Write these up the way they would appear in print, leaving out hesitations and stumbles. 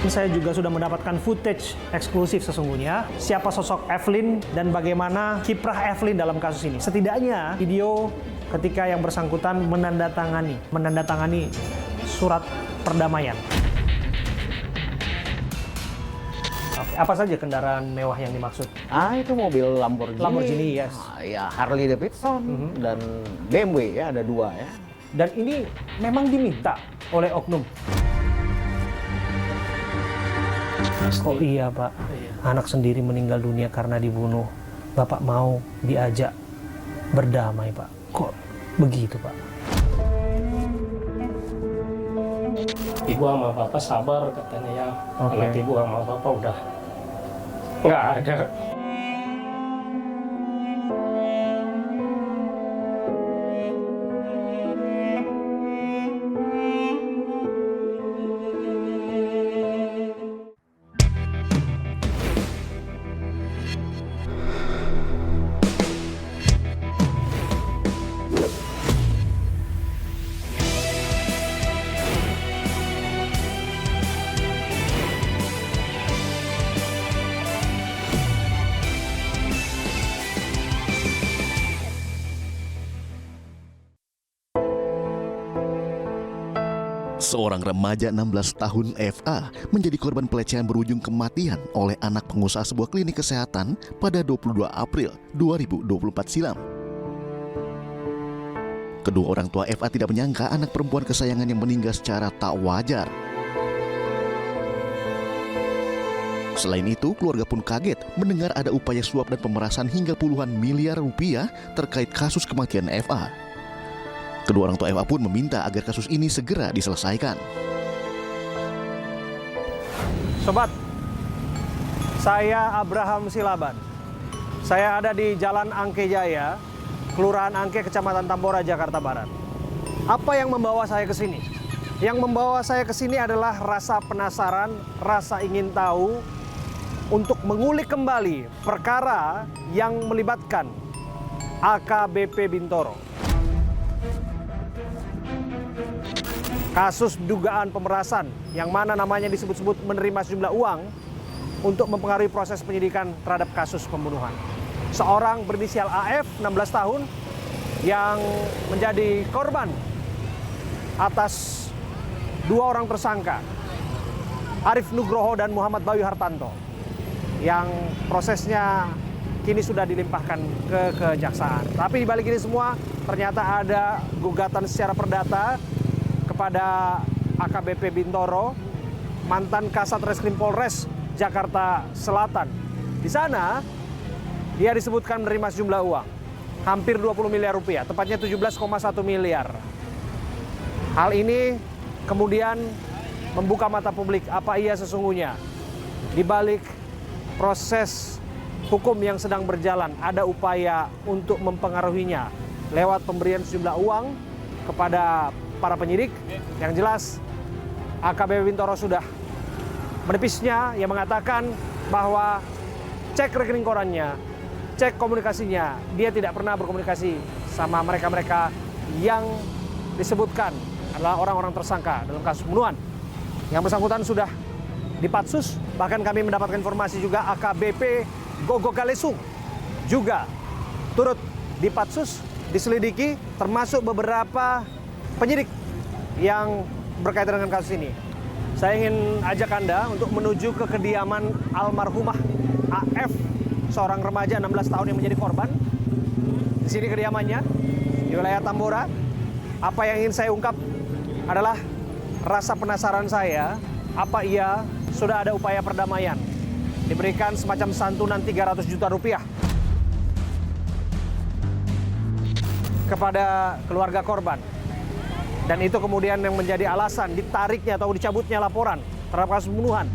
Saya juga sudah mendapatkan footage eksklusif sesungguhnya siapa sosok Evelyn dan bagaimana kiprah Evelyn dalam kasus ini. Setidaknya video ketika yang bersangkutan menandatangani surat perdamaian. Apa saja kendaraan mewah yang dimaksud? Itu mobil Lamborghini. Lamborghini, yes. Ya Harley Davidson dan BMW ya, ada 2 ya. Dan ini memang diminta oleh oknum. Oh iya Pak, anak sendiri meninggal dunia karena dibunuh. Bapak mau diajak berdamai Pak. Kok begitu Pak? Ibu sama bapak sabar katanya ya. Oke. Anak ibu sama bapak udah nggak ada. Seorang remaja 16 tahun FA menjadi korban pelecehan berujung kematian oleh anak pengusaha sebuah klinik kesehatan pada 22 April 2024 silam. Kedua orang tua FA tidak menyangka anak perempuan kesayangan yang meninggal secara tak wajar. Selain itu, keluarga pun kaget mendengar ada upaya suap dan pemerasan hingga puluhan miliar rupiah terkait kasus kematian FA. Kedua orang tua FA pun meminta agar kasus ini segera diselesaikan. Sobat, saya Abraham Silaban. Saya ada di Jalan Angke Jaya, Kelurahan Angke, Kecamatan Tambora, Jakarta Barat. Apa yang membawa saya ke sini? Yang membawa saya ke sini adalah rasa penasaran, rasa ingin tahu untuk mengulik kembali perkara yang melibatkan AKBP Bintoro. Kasus dugaan pemerasan yang mana namanya disebut-sebut menerima sejumlah uang untuk mempengaruhi proses penyidikan terhadap kasus pembunuhan. Seorang berinisial AF, 16 tahun, yang menjadi korban atas 2 orang tersangka, Arif Nugroho dan Muhammad Bayu Hartanto, yang prosesnya kini sudah dilimpahkan ke kejaksaan. Tapi di balik ini semua ternyata ada gugatan secara perdata kepada AKBP Bintoro, mantan Kasat Reskrim Polres Jakarta Selatan. Di sana dia disebutkan menerima sejumlah uang, hampir 20 miliar rupiah, tepatnya 17,1 miliar. Hal ini kemudian membuka mata publik apa iya sesungguhnya di balik proses hukum yang sedang berjalan ada upaya untuk mempengaruhinya lewat pemberian sejumlah uang kepada para penyidik. Yang jelas AKBP Bintoro sudah menepisnya, yang mengatakan bahwa cek rekening korannya, cek komunikasinya, dia tidak pernah berkomunikasi sama mereka-mereka yang disebutkan adalah orang-orang tersangka dalam kasus pembunuhan. Yang bersangkutan sudah dipatsus, bahkan kami mendapatkan informasi juga AKBP Gogo Galesung juga turut dipatsus, diselidiki, termasuk beberapa penyidik yang berkaitan dengan kasus ini. Saya ingin ajak Anda untuk menuju ke kediaman almarhumah AF, seorang remaja 16 tahun yang menjadi korban. Di sini kediamannya, di wilayah Tambora. Apa yang ingin saya ungkap adalah rasa penasaran saya, apa iya sudah ada upaya perdamaian, diberikan semacam santunan 300 juta rupiah kepada keluarga korban. Dan itu kemudian yang menjadi alasan ditariknya atau dicabutnya laporan terhadap kasus pembunuhan.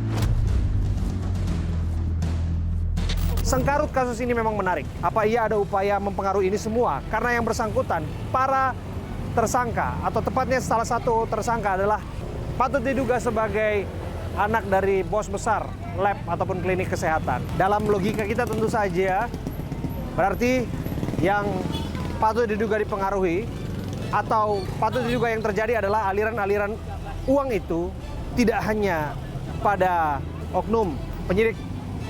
Sengkarut kasus ini memang menarik. Apa iya ada upaya mempengaruhi ini semua? Karena yang bersangkutan, para tersangka, atau tepatnya salah satu tersangka adalah patut diduga sebagai anak dari bos besar lab ataupun klinik kesehatan. Dalam logika kita tentu saja, berarti yang patut diduga dipengaruhi atau patut diduga yang terjadi adalah aliran-aliran uang itu tidak hanya pada oknum penyidik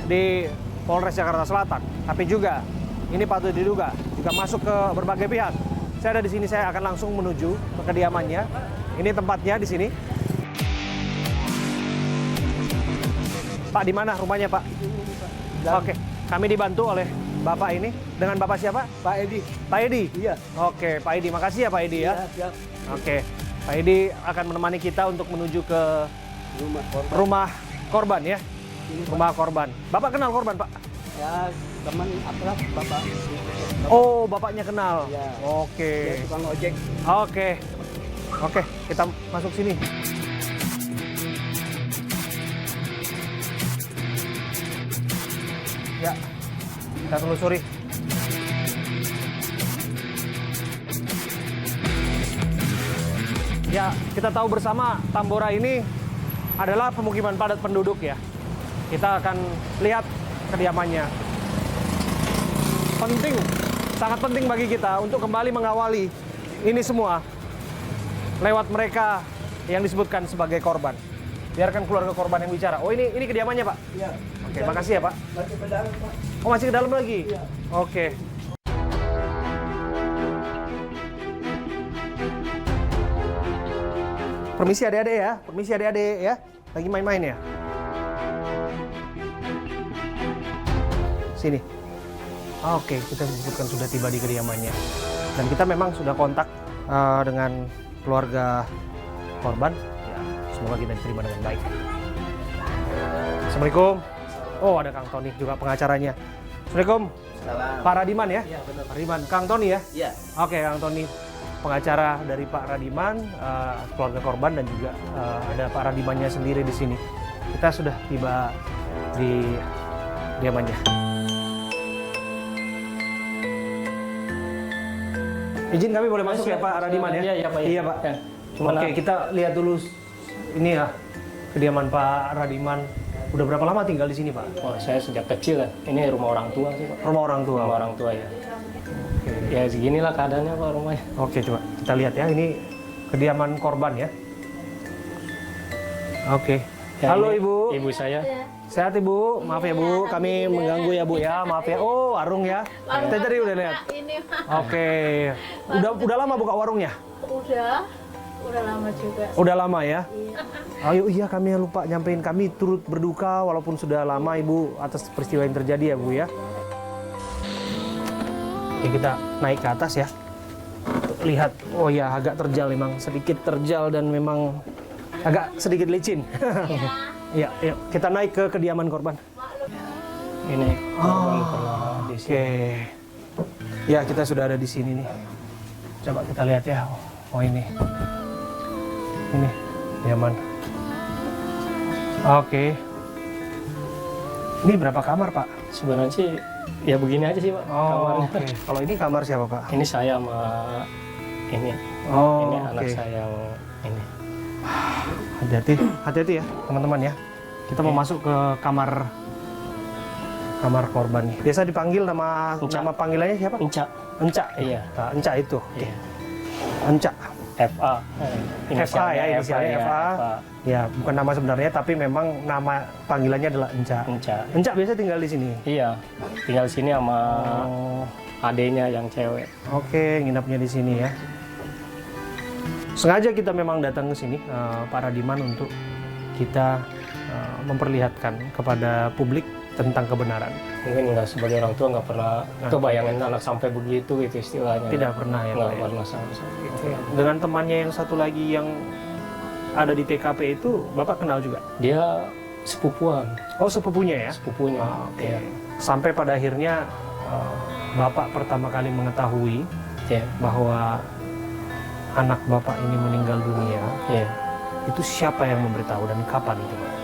di Polres Jakarta Selatan, tapi juga ini patut diduga juga masuk ke berbagai pihak. Saya ada di sini, saya akan langsung menuju ke kediamannya. Ini tempatnya di sini. Pak, di mana rumahnya, Pak? Oke, kami dibantu oleh Bapak ini. Dengan Bapak siapa? Pak Edi. Pak Edi? Iya. Oke, Pak Edi. Makasih ya, Pak Edi ya. Siap. Oke, Pak Edi akan menemani kita untuk menuju ke Rumah korban. rumah korban ya. Rumah korban. Bapak kenal korban, Pak? Ya, teman akrab Bapak. Oh, bapaknya kenal. Iya. Oke. Dia tukang ojek. Oke. Oke, kita masuk sini. Ya. Kita telusuri. Ya, kita tahu bersama Tambora ini adalah pemukiman padat penduduk ya. Kita akan lihat kediamannya. Penting, sangat penting bagi kita untuk kembali mengawali ini semua lewat mereka yang disebutkan sebagai korban. Biarkan keluarga korban yang bicara. Oh, ini kediamannya, Pak? Iya. Oke, makasih ya, Pak. Masih ke dalam, Pak. Oh, masih ke dalam lagi? Iya. Oke. Permisi adik-adik ya. Permisi adik-adik ya. Lagi main-main ya. Sini. Oke, kita disebutkan sudah tiba di kediamannya. Dan kita memang sudah kontak dengan keluarga korban. Ya, semoga kita diterima dengan baik. Assalamualaikum. Oh, ada Kang Tony juga pengacaranya. Assalamualaikum. Salam. Pak Radiman ya? Iya, benar. Pak Radiman. Kang Tony ya? Iya. Oke, Kang Tony. Pengacara dari Pak Radiman, keluarga korban, dan juga ada Pak Radimannya sendiri di sini. Kita sudah tiba di kediamannya. Izin kami boleh masuk ya Pak Radiman ya? Iya, Pak. Iya, Pak. Ya. Cuman Oke, kita lihat dulu ini ya, kediaman Pak Radiman. Udah berapa lama tinggal di sini, Pak? oh, saya sejak kecil kan. Ini rumah orang tua sih, Pak. Rumah orang tua. Rumah orang tua ya. Ya seginilah keadaannya Pak rumahnya. Oke, coba kita lihat ya. Ini kediaman korban ya. Oke. Ya, Halo ini Ibu. Ibu saya. Sehat Ibu? Maaf ya Bu, kami mengganggu ya Bu ya. Maaf ya. Oh, warung ya. Kita tadi udah lihat. Ini Oke. Udah lama buka warungnya? udah lama juga. Udah lama ya? Ayo, iya kami lupa nyampein, kami turut berduka walaupun sudah lama Ibu atas peristiwa yang terjadi ya Bu ya. Oke, kita naik ke atas ya. Lihat, oh ya agak terjal memang, sedikit terjal dan memang agak sedikit licin. Iya, yuk kita naik ke kediaman korban. Ini korban pernah di sini. Oke. Ya, kita sudah ada di sini nih. Coba kita lihat ya. Oh ini. Ini kediaman. Oke. Ini berapa kamar, Pak? Sebenarnya sih ya begini aja sih Pak kamarnya. Oke. Kalau ini kamar siapa, Pak? Ini saya sama ini. Oh, Ini oke. anak saya yang ini. Hati-hati, hati-hati ya, teman-teman ya. Kita mau masuk ke kamar korban nih. Biasa dipanggil nama panggilannya siapa? Enca. Enca. Iya. Nah, Enca itu. Oke. Iya. Enca. FA. FA ya, inisialnya FA. Ya, bukan nama sebenarnya tapi memang nama panggilannya adalah Enca. Enca. Enca biasa tinggal di sini. Iya. Tinggal di sini sama Oh, adenya yang cewek. oke, nginapnya di sini ya. Sengaja kita memang datang ke sini, Pak Radiman, untuk kita memperlihatkan kepada publik tentang kebenaran. Mungkin nggak sebagai orang tua nggak pernah kebayangin anak sampai begitu gitu istilahnya. Tidak pernah ya, Nggak Pak ya? pernah sama sekali. Dengan temannya yang satu lagi yang ada di TKP itu, Bapak kenal juga? Dia sepupuan, Oh, sepupunya ya? sepupunya. Ah, oke. Iya. Sampai pada akhirnya Bapak pertama kali mengetahui Iya. bahwa anak Bapak ini meninggal dunia, Iya. itu siapa yang memberitahu dan kapan itu, Pak?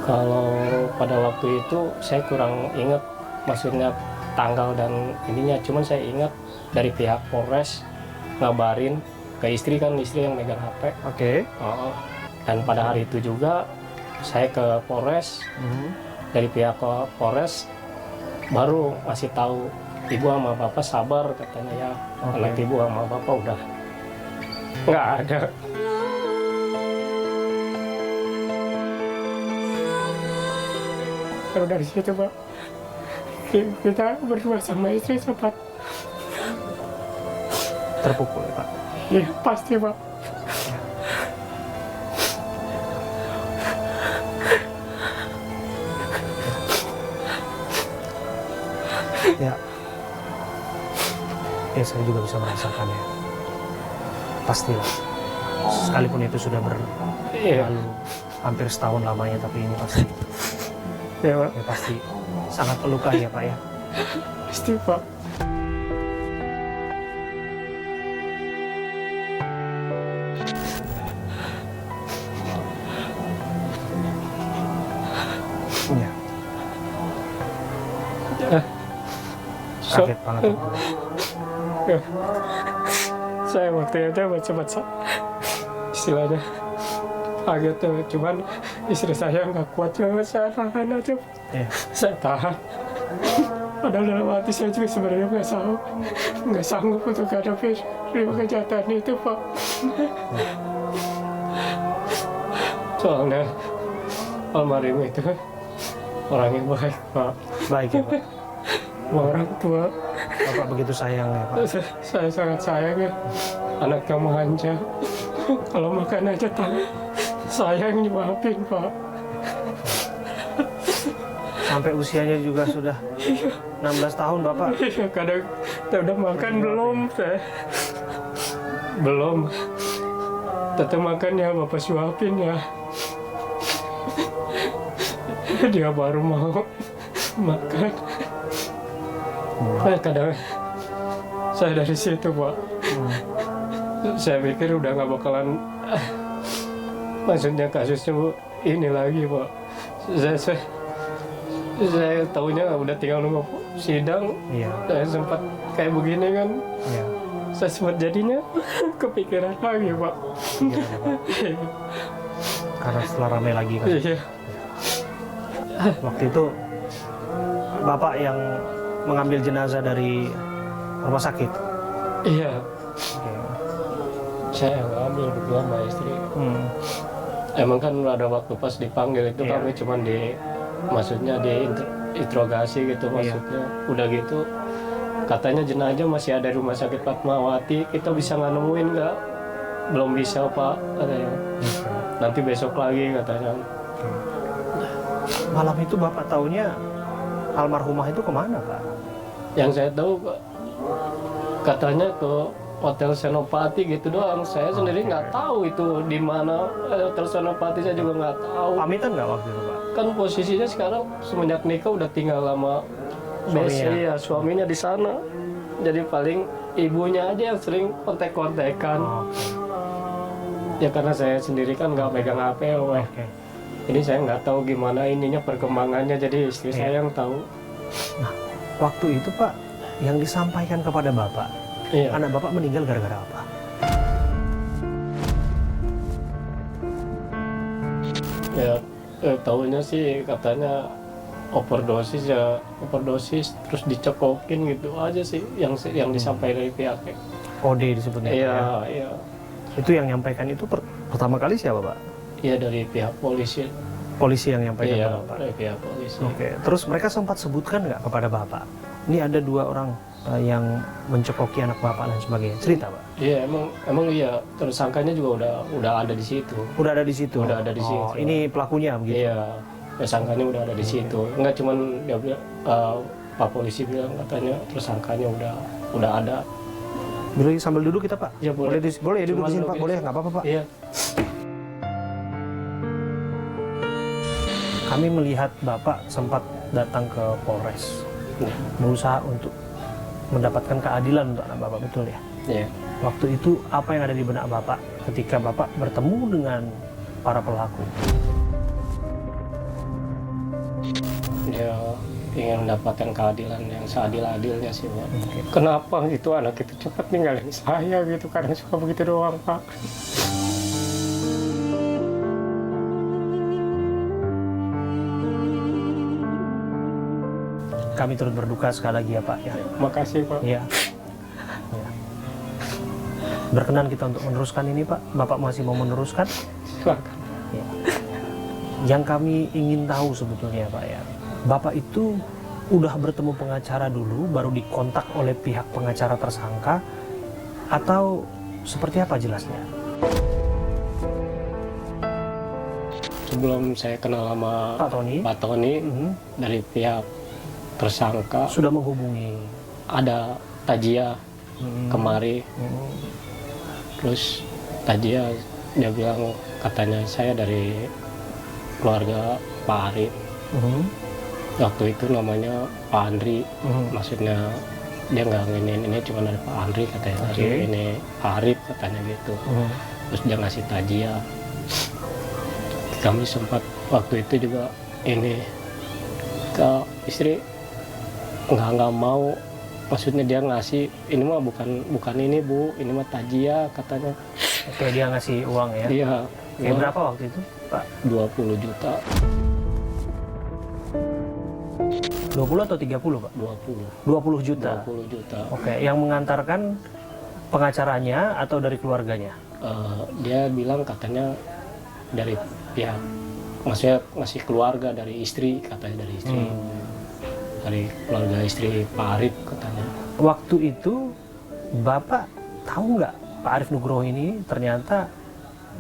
Kalau pada waktu itu saya kurang ingat, maksudnya tanggal dan ininya. Cuman saya ingat dari pihak Polres ngabarin ke istri, kan istri yang megang HP. Oke. Dan pada hari itu juga saya ke Polres, dari pihak Polres baru masih tahu ibu sama bapak sabar katanya ya. Oke. Anak ibu sama bapak udah nggak ada. baru dari situ Pak kita berdua sama istri sempat Terpukul ya Pak. ya pasti Pak. Ya. Ya saya juga bisa merasakan ya. Pastilah. Sekalipun itu sudah Iya. berlalu hampir setahun lamanya, tapi ini pasti Ya Pak, ya pasti sangat melukai ya Pak ya. pasti Pak. Iya. So, Kaget banget. ya. Saya waktu itu sempat istilahnya kaget tuh, cuman istri saya nggak kuat banget, saya tahan aja. Iya. Saya tahan. Padahal dalam hati saya juga sebenarnya nggak sanggup untuk hadapi kejahatan itu Pak. Soalnya almarhum itu orang yang baik Pak, Baik ya Pak. sama orang tua. Bapak begitu sayang ya Pak. Saya sangat sayang ya, anaknya manja. Kalau makan aja tangan saya yang nyuapin Pak. Sampai usianya juga sudah 16 tahun Bapak. Iya, kadang saya udah makan belum saya. Belum. Tetap makan ya Bapak suapin ya. Dia baru mau makan. Kadang saya dari situ Pak. Saya pikir udah nggak bakalan, maksudnya kasusnya Bu, ini lagi Pak. Saya tahunya udah tinggal nunggu sidang. Iya. Saya sempat kayak begini kan. Iya. Saya sempat jadinya kepikiran lagi Pak. Gimana, Pak? Karena setelah ramai lagi kan. Iya. Waktu itu Bapak yang mengambil jenazah dari rumah sakit. Iya. Oke. Saya yang ambil berdua sama istri. Emang kan ada waktu pas dipanggil itu Iya. kami cuman maksudnya diinterogasi gitu maksudnya. Udah gitu katanya jenazah masih ada di rumah sakit Fatmawati, kita bisa nggak nemuin nggak? Belum bisa Pak katanya. Nanti besok lagi katanya. Malam itu Bapak taunya almarhumah itu kemana Pak? Yang saya tahu Pak, katanya ke Hotel Senopati gitu doang. Saya sendiri nggak tahu itu di mana Hotel Senopati, saya juga nggak tahu. Pamitan nggak waktu itu Pak? Kan posisinya sekarang semenjak nikah udah tinggal sama suaminya di sana. Jadi paling ibunya aja yang sering kontek-kontekan. Ya karena saya sendiri kan nggak megang HP, weh. Oke. Ini saya nggak tahu gimana ininya perkembangannya. Jadi istri saya yang tahu. Nah, waktu itu Pak yang disampaikan kepada Bapak, Iya. anak Bapak meninggal gara-gara apa? Ya tahunya sih katanya overdosis terus dicekokin gitu aja sih yang disampaikan dari pihaknya. OD disebutnya. Iya, ya? iya. Itu yang nyampaikan itu pertama kali siapa Pak? Iya dari pihak polisi. Polisi yang nyampaikan Iya, ke Bapak. dari pihak polisi. Oke. Terus mereka sempat sebutkan nggak kepada Bapak? Ini ada 2 orang yang mencekoki anak Bapak dan sebagainya. Cerita Pak. Iya, emang iya. Tersangkanya juga udah ada di situ. Udah ada di situ. Udah ada di situ. Ini pelakunya begitu. Iya, tersangkanya udah ada di situ. Enggak cuman dia bilang, Pak polisi bilang katanya tersangkanya udah ada. Boleh sambil duduk kita Pak? Ya, boleh. Boleh ya duduk Cuman di sini Pak? duduk Boleh, di nggak apa-apa Pak? Iya. Kami melihat Bapak sempat datang ke Polres, berusaha untuk mendapatkan keadilan untuk anak Bapak, betul ya? Iya. Waktu itu apa yang ada di benak Bapak ketika Bapak bertemu dengan para pelaku? Dia ingin mendapatkan keadilan yang seadil-adilnya sih Pak. Kenapa gitu anak itu cepat ninggalin saya gitu, karena suka begitu doang Pak. Kami turut berduka sekali lagi ya Pak ya. Makasih Pak. Iya. Ya. Berkenan kita untuk meneruskan ini Pak. Bapak masih mau meneruskan? Silakan. Ya. Yang kami ingin tahu sebetulnya Pak ya, Bapak itu udah bertemu pengacara dulu, baru dikontak oleh pihak pengacara tersangka, atau seperti apa jelasnya? Sebelum saya kenal sama Pak Tony, dari pihak tersangka sudah menghubungi. ada Tajia kemari, terus Tajia dia bilang katanya saya dari keluarga Pak Arif. Waktu itu namanya Pak Andri, maksudnya dia nggak ini cuma dari Pak Andri katanya, dari ini Pak Arif katanya gitu. Terus dia ngasih Tajia. Kami sempat waktu itu juga ini ke istri nggak mau, maksudnya dia ngasih ini mah bukan ini Bu, ini mah Tajia katanya. Oke, dia ngasih uang ya? Iya. Berapa waktu itu, Pak? 20 juta. 20 atau 30, Pak? 20 juta. 20 juta. Oke, yang mengantarkan pengacaranya atau dari keluarganya? Dia bilang katanya dari pihak, maksudnya masih keluarga dari istri, katanya dari istri. Dari keluarga istri Pak Arif katanya. Waktu itu Bapak tahu nggak Pak Arif Nugroho ini ternyata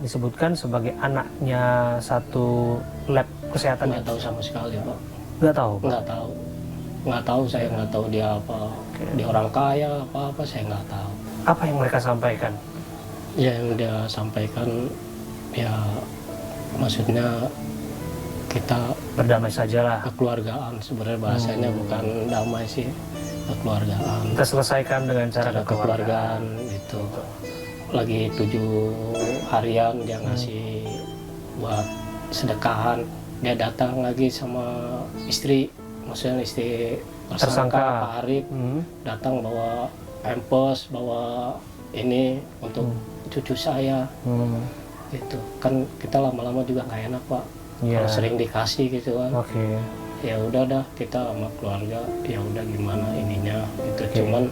disebutkan sebagai anaknya satu lab kesehatan? Nggak tahu sama sekali, Pak. Nggak tahu, Pak? Nggak tahu, saya nggak tahu dia apa. Dia orang kaya apa saya nggak tahu. Apa yang mereka sampaikan? Ya, yang dia sampaikan ya maksudnya kita Berdamai sajalah. kekeluargaan, sebenarnya bahasanya bukan damai sih, kekeluargaan. Kita selesaikan dengan cara kekeluargaan gitu. Lagi 7 harian dia ngasih buat sedekahan, dia datang lagi sama istri, maksudnya istri tersangka Pak Arif, datang bawa pampers, bawa ini untuk cucu saya. Gitu kan, kita lama-lama juga nggak enak, Pak. Kalau sering dikasih gitu kan. Ya udah dah, kita sama keluarga ya udah gimana ininya gitu. Cuman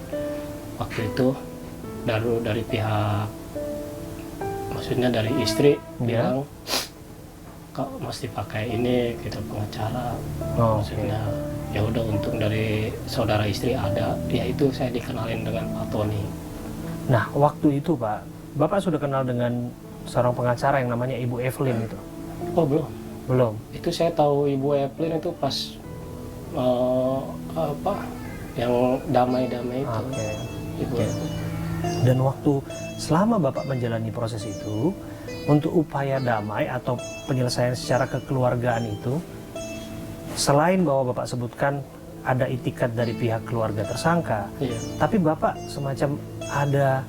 waktu itu dari pihak, maksudnya dari istri bilang kok mesti pakai ini gitu pengacara. Maksudnya ya udah, untung dari saudara istri ada, ya itu saya dikenalin dengan Pak Tony. Nah, waktu itu Pak, Bapak sudah kenal dengan seorang pengacara yang namanya Ibu Evelyn itu? Oh belum. Belum. Itu saya tahu Ibu Evelyn itu pas yang damai-damai itu. Ibu Evelyn. Dan waktu selama Bapak menjalani proses itu, untuk upaya damai atau penyelesaian secara kekeluargaan itu, selain bahwa Bapak sebutkan ada itikat dari pihak keluarga tersangka, tapi Bapak semacam ada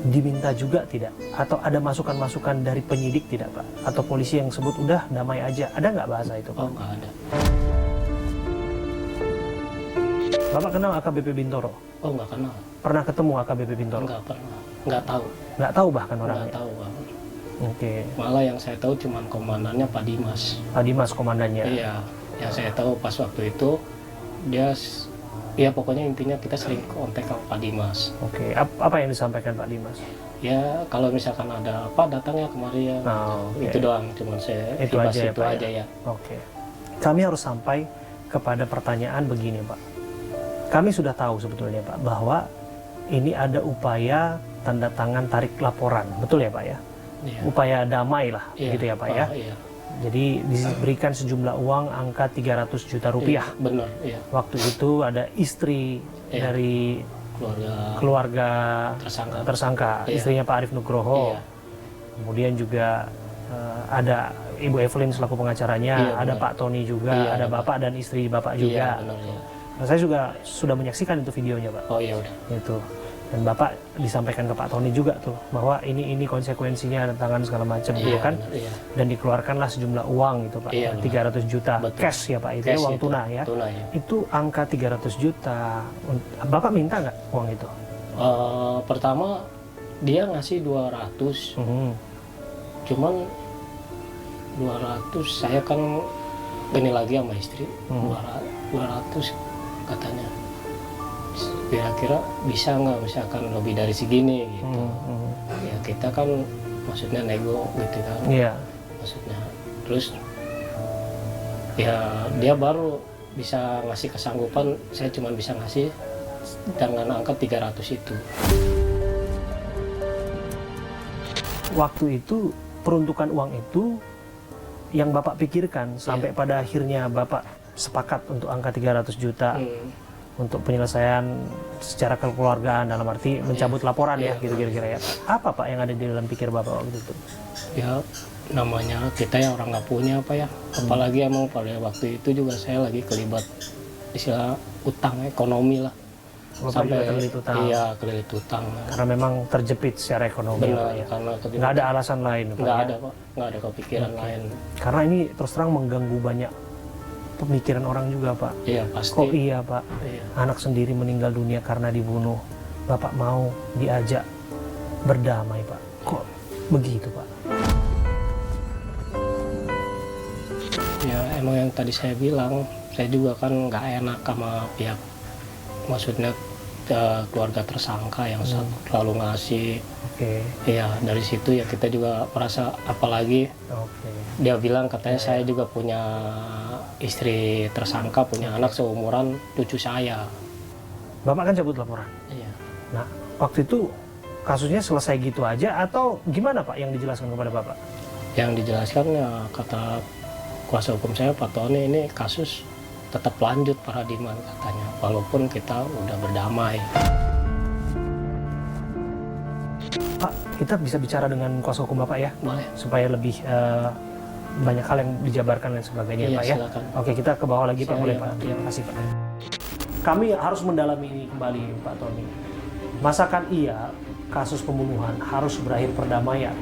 diminta juga tidak? Atau ada masukan-masukan dari penyidik tidak, Pak? Atau polisi yang sebut udah damai aja? Ada nggak bahasa itu, Pak? Oh, nggak ada. Bapak kenal AKBP Bintoro? Oh, nggak kenal. Pernah ketemu AKBP Bintoro? Nggak pernah. Nggak tahu. Nggak tahu bahkan orangnya? Nggak tahu, Bang. Oke. Malah yang saya tahu cuma komandannya Pak Dimas. Pak Dimas komandannya? Iya. Yang saya tahu pas waktu itu, dia ya pokoknya intinya kita sering kontak sama Pak Dimas. Oke. Apa yang disampaikan Pak Dimas? Ya kalau misalkan ada apa datang ya kemari ya. Itu doang, cuman saya itu aja ya, Pak, aja ya. Oke. Kami harus sampai kepada pertanyaan begini, Pak. Kami sudah tahu sebetulnya, Pak, bahwa ini ada upaya tanda tangan tarik laporan, betul ya, Pak ya? Iya. Upaya damai lah, gitu ya, Pak ya? Iya. Jadi diberikan sejumlah uang angka 300 juta rupiah. Iya, benar, iya. Waktu itu ada istri dari keluarga tersangka, istrinya Pak Arif Nugroho. Kemudian juga ada Ibu Evelyn selaku pengacaranya, ada Pak Tony juga, ada Bapak dan istri Bapak juga. Benar, ya. Nah, saya juga sudah menyaksikan itu videonya, Pak. Oh iya udah. Itu. Dan Bapak disampaikan ke Pak Tony juga tuh bahwa ini konsekuensinya ada tangan segala macam gitu kan. Benar, Dan dikeluarkanlah sejumlah uang gitu, Pak. 300 juta. Betul. Cash ya, Pak. Itu Cash uang itu, tunai ya. Tunai. Itu angka 300 juta. Bapak minta nggak uang itu? Pertama dia ngasih 200. Cuman 200 saya kan ini lagi sama istri. 200 katanya. Kira-kira bisa nggak misalkan lebih dari segini gitu. Ya kita kan maksudnya nego gitu kan. Iya. Maksudnya terus ya dia baru bisa ngasih kesanggupan, saya cuma bisa ngasih dengan angka 300 itu. Waktu itu peruntukan uang itu yang Bapak pikirkan sampai pada akhirnya Bapak sepakat untuk angka 300 juta untuk penyelesaian secara kekeluargaan, dalam arti mencabut laporan ya gitu kira-kira ya. Apa Pak yang ada di dalam pikir Bapak waktu itu? Ya namanya kita ya orang nggak punya apa ya, apalagi emang pada waktu itu juga saya lagi kelibat istilah utang ekonomi lah. Bapak juga terlilit utang. Iya, kelilit utang. Karena memang terjepit secara ekonomi. Benar, Pak, ya. karena Nggak ada alasan lain Pak, nggak ya? ada Pak, nggak ada kepikiran lain. Karena ini terus terang mengganggu banyak pemikiran orang juga Pak. Iya pasti. Kok iya Pak, Iya. anak sendiri meninggal dunia karena dibunuh, Bapak mau diajak berdamai Pak? Kok begitu Pak? Ya emang yang tadi saya bilang, saya juga kan nggak enak sama pihak, maksudnya keluarga tersangka yang selalu ngasih. Oke. Ya dari situ ya kita juga merasa, apalagi Oke. dia bilang katanya saya juga punya istri tersangka, punya anak seumuran cucu saya. Bapak kan cabut laporan. Iya. Nah, waktu itu kasusnya selesai gitu aja atau gimana Pak yang dijelaskan kepada Bapak? Yang dijelaskan ya kata kuasa hukum saya, Pak Tony, ini kasus tetap lanjut Pak Radiman katanya, walaupun kita udah berdamai. Pak, kita bisa bicara dengan kuasa hukum Bapak ya? Boleh. Supaya lebih banyak hal yang dijabarkan dan sebagainya Iya, Pak ya? silakan. Oke, kita ke bawah lagi Pak, Saya- boleh Pak? iya. Terima kasih Pak. Kami harus mendalami ini kembali Pak Tony. Masakan iya kasus pembunuhan harus berakhir perdamaian?